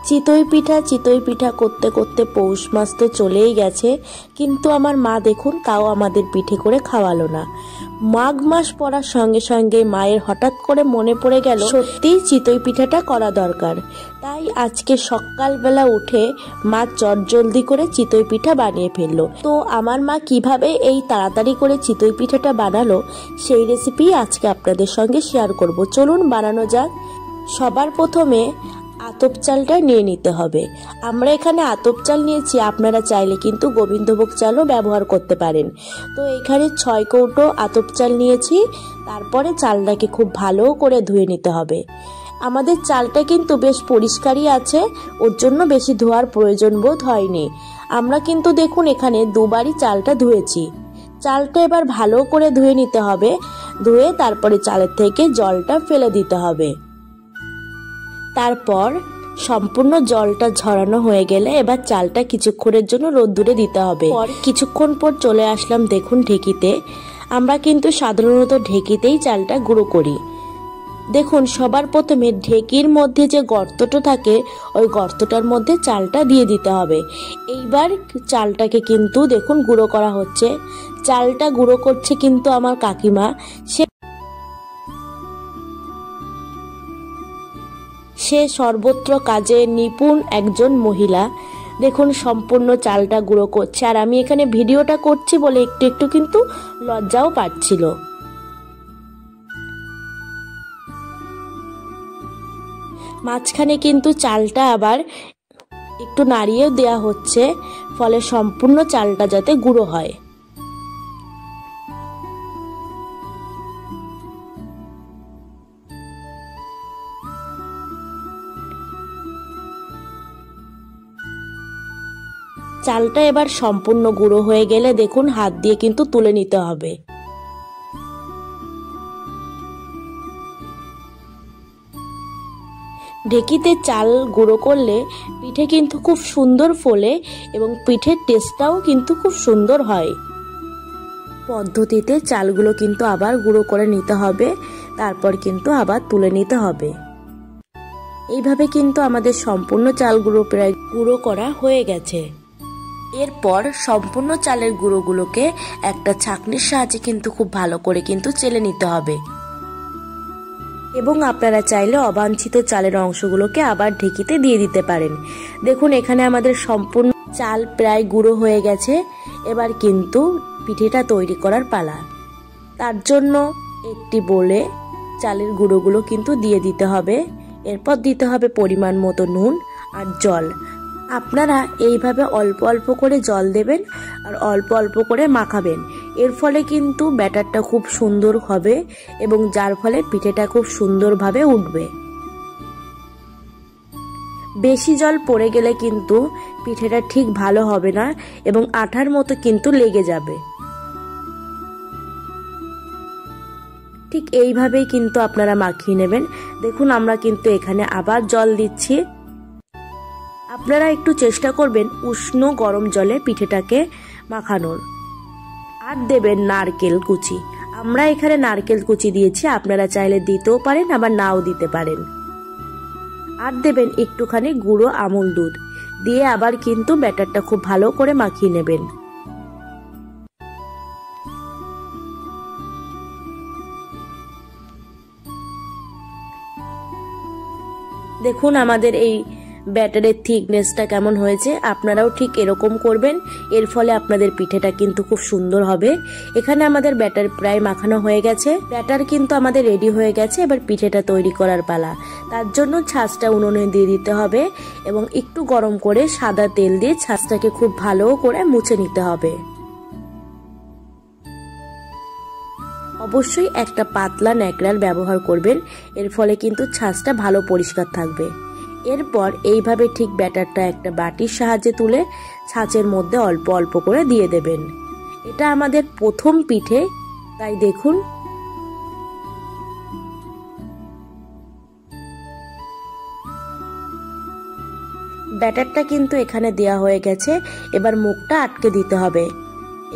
চিতই পিঠা করতে করতে পৌষ মাস তো চলেই গেছে, কিন্তু আমার মা দেখুন তাও আমাদের পিঠে করে খাওয়ালো না। মাঘ মাস পড়ার সঙ্গে সঙ্গে মায়ের হঠাৎ করে মনে পড়ে গেল সত্যি চিতই পিঠাটা করা দরকার। তাই আজকে সকালবেলা উঠে মা চটজলদি করে চিতই পিঠা বানিয়ে ফেললো। তো আমার মা কিভাবে এই তাড়াতাড়ি করে চিতই পিঠাটা বানালো সেই রেসিপি আজকে আপনাদের সঙ্গে শেয়ার করব। চলুন বানানো যাক। সবার প্রথমে আতপ চালটা নিয়ে নিতে হবে। আমরা এখানে আতপ চাল নিয়েছি, আপনারা চাইলে কিন্তু গোবিন্দভোগ চালও ব্যবহার করতে পারেন। তো এখানে 6 কৌটো আতপ চাল নিয়েছি। তারপরে চালটাকে খুব ভালো করে ধুয়ে নিতে হবে। আমাদের চালটা কিন্তু বেশ পরিষ্কারই আছে, ওর জন্য বেশি ধোয়ার প্রয়োজন বোধ হয়নি। আমরা কিন্তু দেখুন এখানে দুবারই চালটা ধুয়েছি। চালটা এবার ভালো করে ধুয়ে নিতে হবে। ধুয়ে তারপরে চালের থেকে জলটা ফেলে দিতে হবে। তারপর সম্পূর্ণ জলটা ঝরানো হয়ে গেলে এবার চালটা কিছুক্ষণের জন্য রোদ্দুরে দিতে হবে। কিছুক্ষণ পর চলে আসলাম দেখুন ঢেঁকিতে। আমরা কিন্তু সাধারণত ঢেঁকিতেই চালটা গুঁড়ো করি। দেখুন সবার প্রথমে ঢেঁকির মধ্যে যে গর্তটা থাকে ওই গর্তটার মধ্যে চালটা দিয়ে দিতে হবে। এইবার চালটাকে কিন্তু দেখুন গুঁড়ো করা হচ্ছে। চালটা গুঁড়ো করছে কিন্তু আমার কাকিমা। সে সর্বত্র কাজে নিপুণ একজন মহিলা। দেখুন সম্পূর্ণ চালটা গুঁড়ো করছে, আর আমি এখানে ভিডিওটা করছি বলে একটু একটু কিন্তু লজ্জাও পাচ্ছিল। মাঝখানে কিন্তু চালটা আবার একটু নাড়িয়ে দেওয়া হচ্ছে, ফলে সম্পূর্ণ চালটা যাতে গুঁড়ো হয়। চালটা এবার সম্পূর্ণ গুঁড়ো হয়ে গেলে দেখুন হাত দিয়ে কিন্তু তুলে নিতে হবে। ঢেঁকিতে চাল গুঁড়ো করলে পিঠে কিন্তু খুব সুন্দর ফোলে এবং পিঠের টেস্টটাও কিন্তু খুব সুন্দর হয়। পদ্ধতিতে চালগুলো কিন্তু আবার গুঁড়ো করে নিতে হবে, তারপর কিন্তু আবার তুলে নিতে হবে। এইভাবে কিন্তু আমাদের সম্পূর্ণ চালগুলো প্রায় গুঁড়ো করা হয়ে গেছে। এরপর সম্পূর্ণ চালের গুঁড়োগুলোকে একটা ছাঁকনির সাহায্যে কিন্তু খুব ভালো করে কিন্তু চেলে নিতে হবে। এবং আপনারা চাইলে অবাঞ্ছিত চালের অংশগুলোকে আবার ঢেঁকিতে দিয়ে দিতে পারেন। দেখুন এখানে আমাদের সম্পূর্ণ চাল প্রায় গুঁড়ো হয়ে গেছে। এবার কিন্তু পিঠেটা তৈরি করার পালা। তার জন্য একটি বোলে চালের গুঁড়োগুলো কিন্তু দিয়ে দিতে হবে। এরপর দিতে হবে পরিমাণ মতো নুন আর জল। আপনারা এইভাবে অল্প অল্প করে জল দেবেন আর অল্প অল্প করে মাখাবেন। এর ফলে কিন্তু ব্যাটারটা খুব সুন্দর হবে এবং যার ফলে পিঠেটা খুব সুন্দরভাবে উঠবে। বেশি জল পড়ে গেলে কিন্তু পিঠেটা ঠিক ভালো হবে না এবং আঠার মতো কিন্তু লেগে যাবে। ঠিক এইভাবেই কিন্তু আপনারা মাখিয়ে নেবেন। দেখুন আমরা কিন্তু এখানে আবার জল দিচ্ছি। আপনারা একটু চেষ্টা করবেন উষ্ণ গরম জলে পিঠেটাকে মাখানোর। আর দেবেন নারকেল কুচি। আমরা এখানে নারকেল কুচি দিয়েছি, আপনারা চাইলে দিতেও পারেন আবার নাও দিতে পারেন। আর দেবেন একটুখানি গুঁড়ো আমুল দুধ দিয়ে আবার কিন্তু ব্যাটারটা খুব ভালো করে মাখিয়ে নেবেন। দেখুন আমাদের এই ব্যাটারের থিকনেসটা কেমন হয়েছে, আপনারাও ঠিক এরকম করবেন। এর ফলে আপনাদের পিঠেটা কিন্তু খুব সুন্দর হবে। এখানে আমাদের ব্যাটার প্রায় মাখানো হয়ে গেছে। ব্যাটার কিন্তু আমাদের রেডি হয়ে গেছে। এবার পিঠেটা তৈরি করার পালা। তার জন্য ছাঁচটা উনুনে দিয়ে দিতে হবে এবং একটু গরম করে সাদা তেল দিয়ে ছাঁচটাকে খুব ভালো করে মুছে নিতে হবে। অবশ্যই একটা পাতলা ন্যাকড়ার ব্যবহার করবেন, এর ফলে কিন্তু ছাঁচটা ভালো পরিষ্কার থাকবে। এরপর এইভাবে ঠিক ব্যাটারটা একটা বাটির সাহায্যে তুলে ছাঁচের মধ্যে অল্প অল্প করে দিয়ে দেবেন। এটা আমাদের প্রথম পিঠে, তাই দেখুন ব্যাটারটা কিন্তু এখানে দেয়া হয়ে গেছে। এবার মুখটা আটকে দিতে হবে।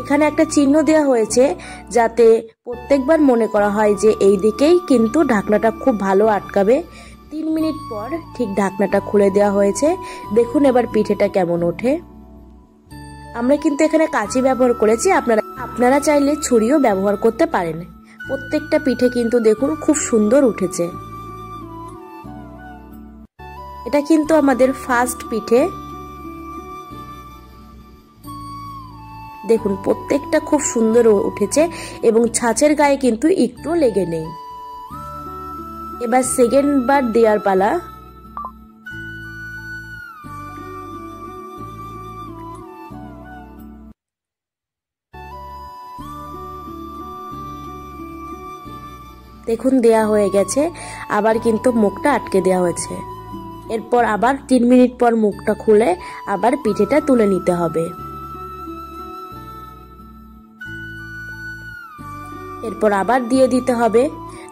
এখানে একটা চিহ্ন দেওয়া হয়েছে যাতে প্রত্যেকবার মনে করা হয় যে এই দিকেই কিন্তু ঢাকনাটা খুব ভালো আটকাবে। 3 মিনিট পর ঠিক ঢাকনাটা খুলে দেওয়া হয়েছে। দেখুন এবার পিঠেটা কেমন ওঠে। আমরা কিন্তু এখানে কাঁচি ব্যবহার করেছি, আপনারা চাইলে ছুরিও ব্যবহার করতে পারেন। প্রত্যেকটা পিঠে কিন্তু দেখুন খুব সুন্দর উঠেছে। এটা কিন্তু আমাদের ফার্স্ট পিঠে। দেখুন প্রত্যেকটা খুব সুন্দর উঠেছে এবং ছাঁচের গায়ে কিন্তু একটু লেগে নেই। এবার সেকেন্ড বার দেওয়ার পালা। দেখুন দেয়া হয়ে গেছে, আবার কিন্তু মুখটা আটকে দেওয়া হয়েছে। এরপর আবার 3 মিনিট পর মুখটা খুলে আবার পিঠেটা তুলে নিতে হবে। এরপর আবার দিয়ে দিতে হবে।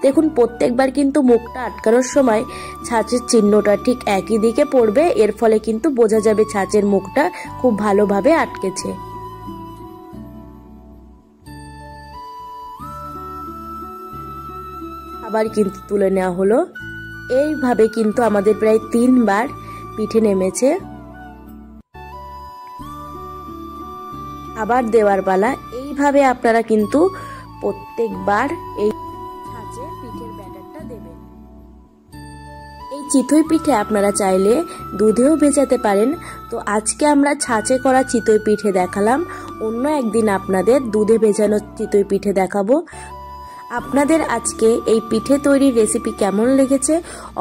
দেখুন প্রত্যেকবার কিন্তু মুখটা আটকানোর সময় ছাঁচের চিহ্নটা ঠিক একই দিকে পড়বে, এর ফলে কিন্তু বোঝা যাবে ছাঁচের মুখটা খুব ভালোভাবে আটকেছে। আবার কিন্তু তুলে নেওয়া হলো। এইভাবে কিন্তু আমাদের প্রায় 3 বার পিঠে নেমেছে। আবার দেওয়ার পালা। এইভাবে আপনারা কিন্তু প্রত্যেকবার এই ছাঁচে পিঠের ব্যাটারটা দেবেন। এই চিতই পিঠে আপনারা চাইলে দুধেও ভেজাতে পারেন। তো আজকে আমরা ছাঁচে করা চিতই পিঠে দেখালাম, অন্য একদিন আপনাদের দুধে ভেজানো চিতই পিঠে দেখাবো। আপনাদের আজকে এই পিঠে তৈরির রেসিপি কেমন লেগেছে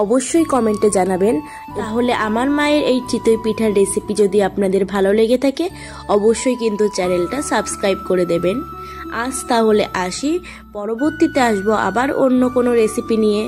অবশ্যই কমেন্টে জানাবেন। তাহলে আমার মায়ের এই চিতই পিঠার রেসিপি যদি আপনাদের ভালো লেগে থাকে অবশ্যই কিন্তু চ্যানেলটা সাবস্ক্রাইব করে দেবেন। আজ তাহলে আসি, পরবর্তীতে আসবো আবার অন্য কোনো রেসিপি নিয়ে।